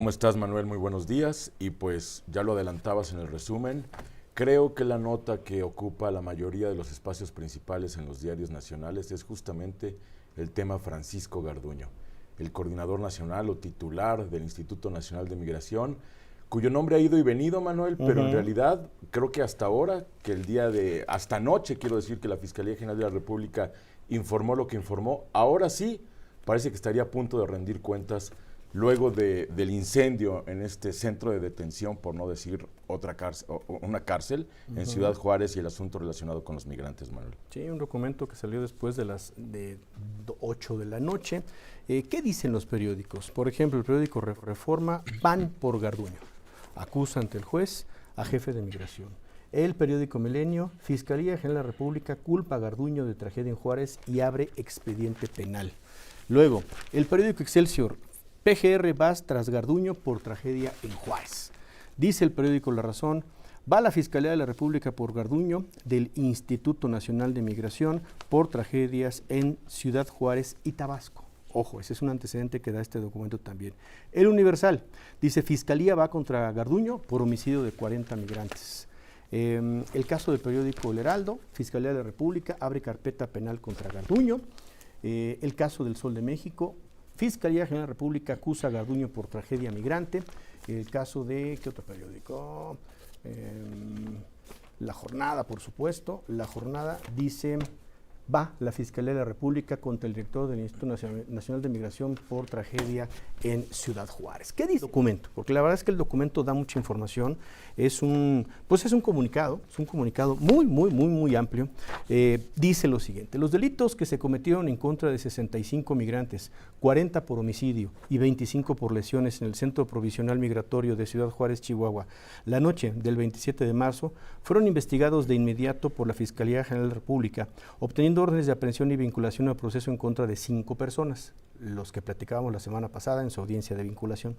¿Cómo estás, Manuel? Muy buenos días. Y pues ya lo adelantabas en el resumen. Creo que la nota que ocupa la mayoría de los espacios principales en los diarios nacionales es justamente el tema Francisco Garduño, el coordinador nacional o titular del Instituto Nacional de Migración, cuyo nombre ha ido y venido, Manuel, pero en realidad creo que hasta ahora, hasta anoche quiero decir que la Fiscalía General de la República informó lo que informó, ahora sí parece que estaría a punto de rendir cuentas luego del incendio en este centro de detención, por no decir una cárcel, en Ciudad Juárez, y el asunto relacionado con los migrantes, Manuel. Sí, un documento que salió después de las 8 de la noche. ¿Qué dicen los periódicos? Por ejemplo, el periódico Reforma, van por Garduño. Acusa ante el juez a jefe de migración. El periódico Milenio, Fiscalía General de la República culpa a Garduño de tragedia en Juárez y abre expediente penal. Luego, el periódico Excelsior, PGR va tras Garduño por tragedia en Juárez. Dice el periódico La Razón, va la Fiscalía de la República por Garduño del Instituto Nacional de Migración por tragedias en Ciudad Juárez y Tabasco. Ojo, ese es un antecedente que da este documento también. El Universal dice, Fiscalía va contra Garduño por homicidio de 40 migrantes. El caso del periódico El Heraldo, Fiscalía de la República abre carpeta penal contra Garduño. El caso del Sol de México, Fiscalía General de la República acusa a Garduño por tragedia migrante. El caso de, ¿qué otro periódico? La Jornada, por supuesto. La Jornada dice, va la Fiscalía de la República contra el director del Instituto Nacional de Migración por tragedia en Ciudad Juárez. ¿Qué dice el documento? Porque la verdad es que el documento da mucha información. Es un comunicado, muy amplio. Dice lo siguiente: los delitos que se cometieron en contra de 65 migrantes, 40 por homicidio y 25 por lesiones en el Centro Provisional Migratorio de Ciudad Juárez, Chihuahua, la noche del 27 de marzo, fueron investigados de inmediato por la Fiscalía General de la República, obteniendo órdenes de aprehensión y vinculación al proceso en contra de 5 personas, los que platicábamos la semana pasada en su audiencia de vinculación,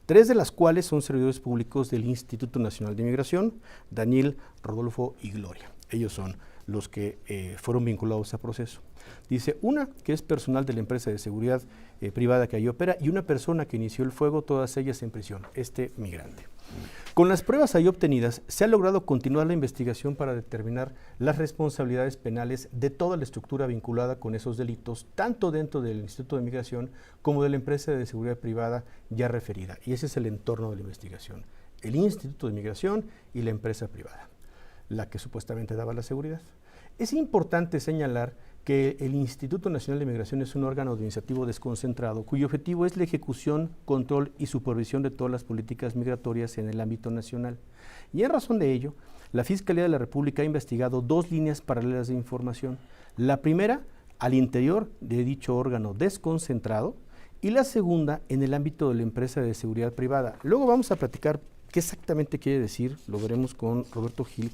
3 de las cuales son servidores públicos del Instituto Nacional de Migración, Daniel, Rodolfo y Gloria. Ellos son los que fueron vinculados a proceso. Dice, una que es personal de la empresa de seguridad privada que ahí opera y una persona que inició el fuego, todas ellas en prisión, este migrante. Con las pruebas ahí obtenidas, se ha logrado continuar la investigación para determinar las responsabilidades penales de toda la estructura vinculada con esos delitos, tanto dentro del Instituto de Migración como de la empresa de seguridad privada ya referida. Y ese es el entorno de la investigación: el Instituto de Migración y la empresa privada, la que supuestamente daba la seguridad. Es importante señalar que el Instituto Nacional de Migración es un órgano administrativo desconcentrado cuyo objetivo es la ejecución, control y supervisión de todas las políticas migratorias en el ámbito nacional. Y en razón de ello, la Fiscalía de la República ha investigado 2 líneas paralelas de información. La primera, al interior de dicho órgano desconcentrado, y la segunda, en el ámbito de la empresa de seguridad privada. Luego vamos a platicar qué exactamente quiere decir, lo veremos con Roberto Gil.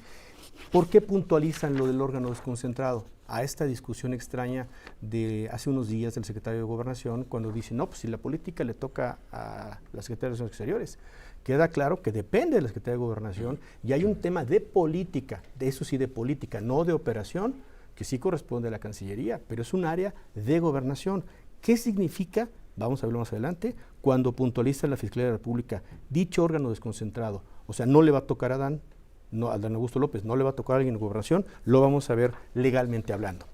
¿Por qué puntualizan lo del órgano desconcentrado? A esta discusión extraña de hace unos días del secretario de Gobernación, cuando dice, no, pues si la política le toca a la Secretaría de Relaciones Exteriores. Queda claro que depende de la Secretaría de Gobernación y hay un tema de política, de eso sí, de política, no de operación, que sí corresponde a la Cancillería, pero es un área de gobernación. ¿Qué significa? Vamos a verlo más adelante, cuando puntualiza la Fiscalía de la República, dicho órgano desconcentrado. O sea, no le va a tocar a Adán Augusto López, no le va a tocar a alguien en gobernación, lo vamos a ver legalmente hablando.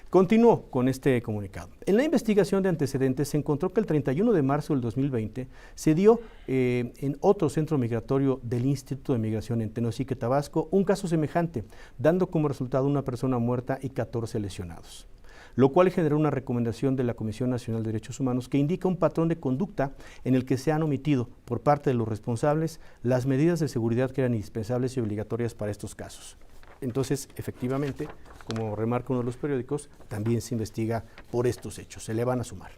Continúo con este comunicado. En la investigación de antecedentes se encontró que el 31 de marzo del 2020 se dio en otro centro migratorio del Instituto de Migración en Tenosique, Tabasco, un caso semejante, dando como resultado una persona muerta y 14 lesionados, lo cual generó una recomendación de la Comisión Nacional de Derechos Humanos que indica un patrón de conducta en el que se han omitido por parte de los responsables las medidas de seguridad que eran indispensables y obligatorias para estos casos. Entonces, efectivamente, como remarca uno de los periódicos, también se investiga por estos hechos, se le van a sumar.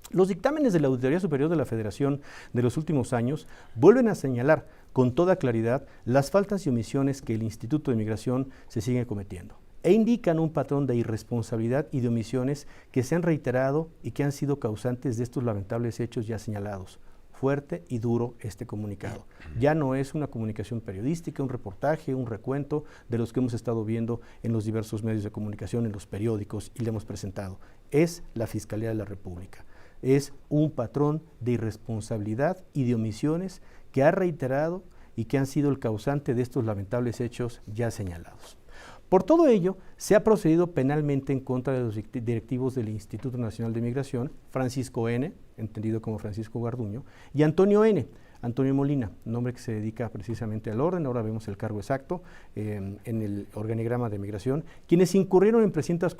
Los dictámenes de la Auditoría Superior de la Federación de los últimos años vuelven a señalar con toda claridad las faltas y omisiones que el Instituto de Migración se sigue cometiendo, e indican un patrón de irresponsabilidad y de omisiones que se han reiterado y que han sido causantes de estos lamentables hechos ya señalados. Fuerte y duro este comunicado. Ya no es una comunicación periodística, un reportaje, un recuento de los que hemos estado viendo en los diversos medios de comunicación, en los periódicos, y le hemos presentado. Es la Fiscalía de la República. es un patrón de irresponsabilidad y de omisiones que ha reiterado y que han sido el causante de estos lamentables hechos ya señalados. Por todo ello, se ha procedido penalmente en contra de los directivos del Instituto Nacional de Migración, Francisco N., entendido como Francisco Garduño, y Antonio N., Antonio Molina, nombre que se dedica precisamente al orden, ahora vemos el cargo exacto en el organigrama de migración, quienes incurrieron en presuntas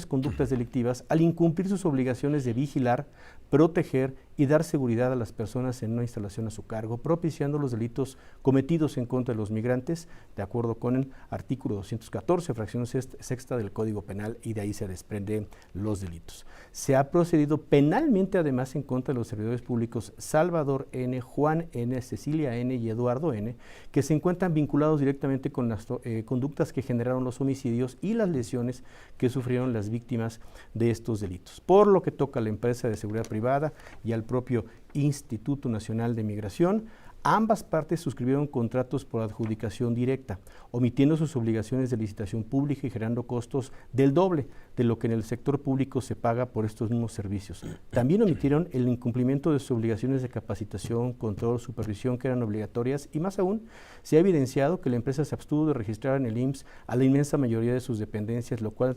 conductas delictivas al incumplir sus obligaciones de vigilar, proteger y dar seguridad a las personas en una instalación a su cargo, propiciando los delitos cometidos en contra de los migrantes, de acuerdo con el artículo 214, fracción sexta del Código Penal, y de ahí se desprenden los delitos. Se ha procedido penalmente además en contra de los servidores públicos Salvador N., Juan N., Cecilia N. y Eduardo N., que se encuentran vinculados directamente con las conductas que generaron los homicidios y las lesiones que sufrieron las víctimas de estos delitos. Por lo que toca a la empresa de seguridad privada y al propio Instituto Nacional de Migración, ambas partes suscribieron contratos por adjudicación directa, omitiendo sus obligaciones de licitación pública y generando costos del doble de lo que en el sector público se paga por estos mismos servicios. También omitieron el incumplimiento de sus obligaciones de capacitación, control, supervisión que eran obligatorias, y más aún, se ha evidenciado que la empresa se abstuvo de registrar en el IMSS a la inmensa mayoría de sus dependencias, lo cual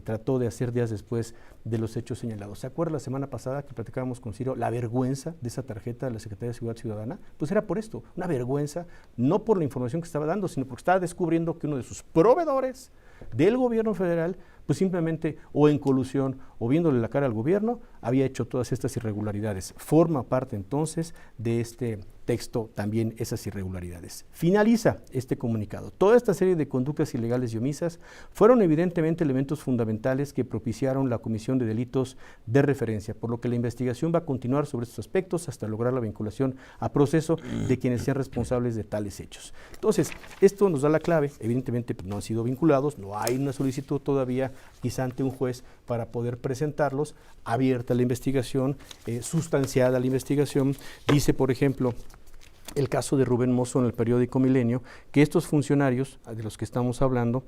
trató de hacer días después de los hechos señalados. ¿Se acuerda la semana pasada que platicábamos con Ciro la vergüenza de esa tarjeta de la Secretaría de Seguridad Ciudadana? Pues era por esto, una vergüenza, no por la información que estaba dando, sino porque estaba descubriendo que uno de sus proveedores del gobierno federal, pues simplemente o en colusión o viéndole la cara al gobierno, había hecho todas estas irregularidades. Forma parte entonces de este texto también esas irregularidades. Finaliza este comunicado. Toda esta serie de conductas ilegales y omisas fueron evidentemente elementos fundamentales que propiciaron la comisión de delitos de referencia, por lo que la investigación va a continuar sobre estos aspectos hasta lograr la vinculación a proceso de quienes sean responsables de tales hechos. Entonces, esto nos da la clave. Evidentemente pues, no han sido vinculados, no hay una solicitud todavía quizá ante un juez para poder presentarlos, abierta la investigación, sustanciada la investigación. Dice, por ejemplo, el caso de Rubén Mozo en el periódico Milenio, que estos funcionarios de los que estamos hablando,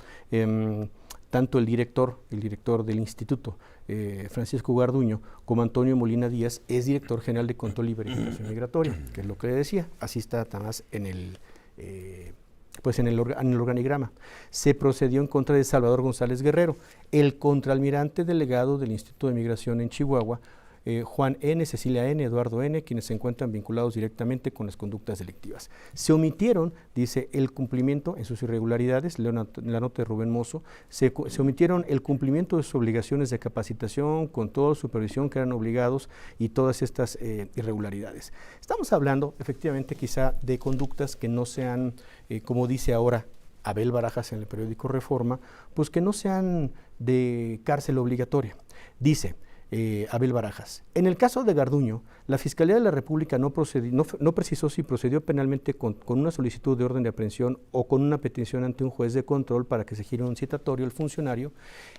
tanto el director del instituto, Francisco Garduño, como Antonio Molina Díaz, es director general de Control y Verificación Migratoria, que es lo que le decía, así está además en el organigrama. Se procedió en contra de Salvador González Guerrero, el contraalmirante delegado del Instituto de Migración en Chihuahua, Juan N., Cecilia N., Eduardo N., quienes se encuentran vinculados directamente con las conductas delictivas. Se omitieron, dice, el cumplimiento en sus irregularidades, leo la nota de Rubén Mozo, se omitieron el cumplimiento de sus obligaciones de capacitación, control, supervisión que eran obligados y todas estas irregularidades. Estamos hablando efectivamente quizá de conductas que no sean, como dice ahora Abel Barajas en el periódico Reforma, pues que no sean de cárcel obligatoria. Dice Abel Barajas: en el caso de Garduño, la Fiscalía de la República no precisó si procedió penalmente con una solicitud de orden de aprehensión o con una petición ante un juez de control para que se gire un citatorio al funcionario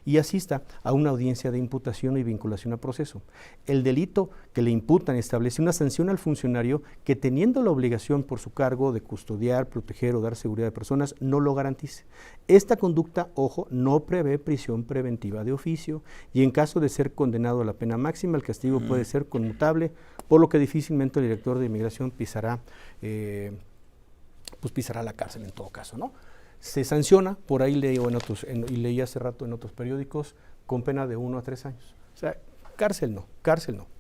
y asista a una audiencia de imputación y vinculación a proceso. El delito que le imputan establece una sanción al funcionario que, teniendo la obligación por su cargo de custodiar, proteger o dar seguridad de personas, no lo garantice. Esta conducta, ojo, no prevé prisión preventiva de oficio y en caso de ser condenado a la pena máxima, el castigo puede ser conmutable, por lo que difícilmente el director de inmigración pisará la cárcel en todo caso, ¿no? Se sanciona, por ahí y leí hace rato en otros periódicos, con pena de 1 a 3 años. O sea, cárcel no,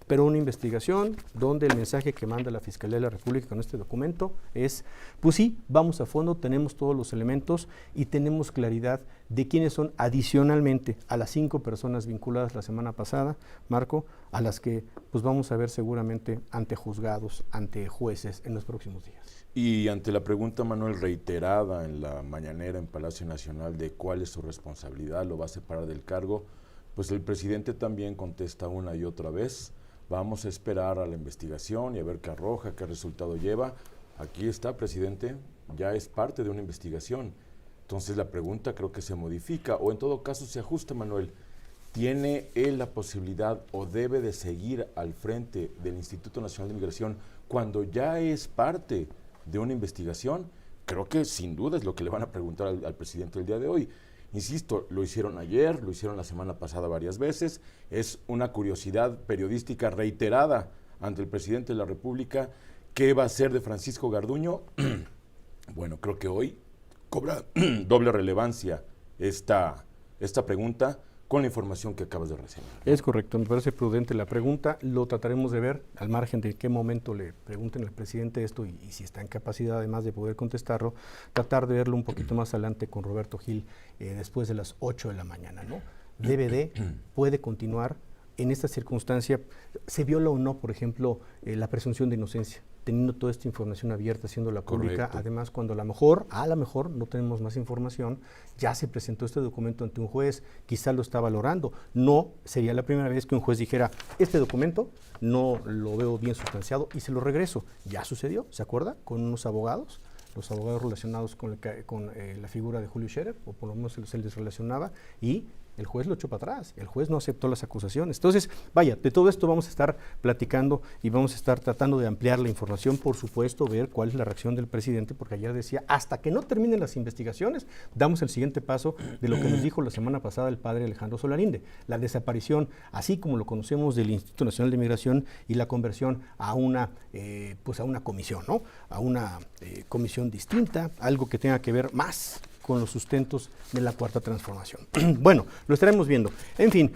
pero una investigación donde el mensaje que manda la Fiscalía de la República con este documento es, pues sí, vamos a fondo, tenemos todos los elementos y tenemos claridad de quiénes son adicionalmente a las 5 personas vinculadas la semana pasada, Marco, a las que pues vamos a ver seguramente ante juzgados, ante jueces en los próximos días. Y ante la pregunta, Manuel, reiterada en la mañanera en Palacio Nacional de cuál es su responsabilidad, lo va a separar del cargo, pues el presidente también contesta una y otra vez: vamos a esperar a la investigación y a ver qué arroja, qué resultado lleva. Aquí está, presidente, ya es parte de una investigación. Entonces la pregunta creo que se modifica, o en todo caso se ajusta, Manuel. ¿Tiene él la posibilidad o debe de seguir al frente del Instituto Nacional de Migración cuando ya es parte de una investigación? Creo que sin duda es lo que le van a preguntar al presidente el día de hoy. Insisto, lo hicieron ayer, lo hicieron la semana pasada varias veces. Es una curiosidad periodística reiterada ante el presidente de la República. ¿Qué va a hacer de Francisco Garduño? Bueno, creo que hoy cobra doble relevancia esta pregunta con la información que acabas de reseñar. Es correcto, me parece prudente la pregunta, lo trataremos de ver al margen de qué momento le pregunten al presidente esto y si está en capacidad además de poder contestarlo, tratar de verlo un poquito más adelante con Roberto Gil después de las 8 de la mañana, ¿no? DVD puede continuar en esta circunstancia. ¿Se viola o no, por ejemplo, la presunción de inocencia? Teniendo toda esta información abierta, haciéndola pública, además cuando a lo mejor no tenemos más información, ya se presentó este documento ante un juez, quizá lo está valorando. No sería la primera vez que un juez dijera, este documento no lo veo bien sustanciado y se lo regreso. Ya sucedió, ¿se acuerda? Con unos abogados, los abogados relacionados con la figura de Julio Scherer, o por lo menos se les relacionaba, y el juez lo echó para atrás, el juez no aceptó las acusaciones. Entonces, vaya, de todo esto vamos a estar platicando y vamos a estar tratando de ampliar la información, por supuesto, ver cuál es la reacción del presidente, porque ayer decía, hasta que no terminen las investigaciones, damos el siguiente paso de lo que nos dijo la semana pasada el padre Alejandro Solarinde, la desaparición, así como lo conocemos, del Instituto Nacional de Migración y la conversión a una comisión, ¿no? A una comisión distinta, algo que tenga que ver más con los sustentos de la Cuarta Transformación. Bueno, lo estaremos viendo. En fin,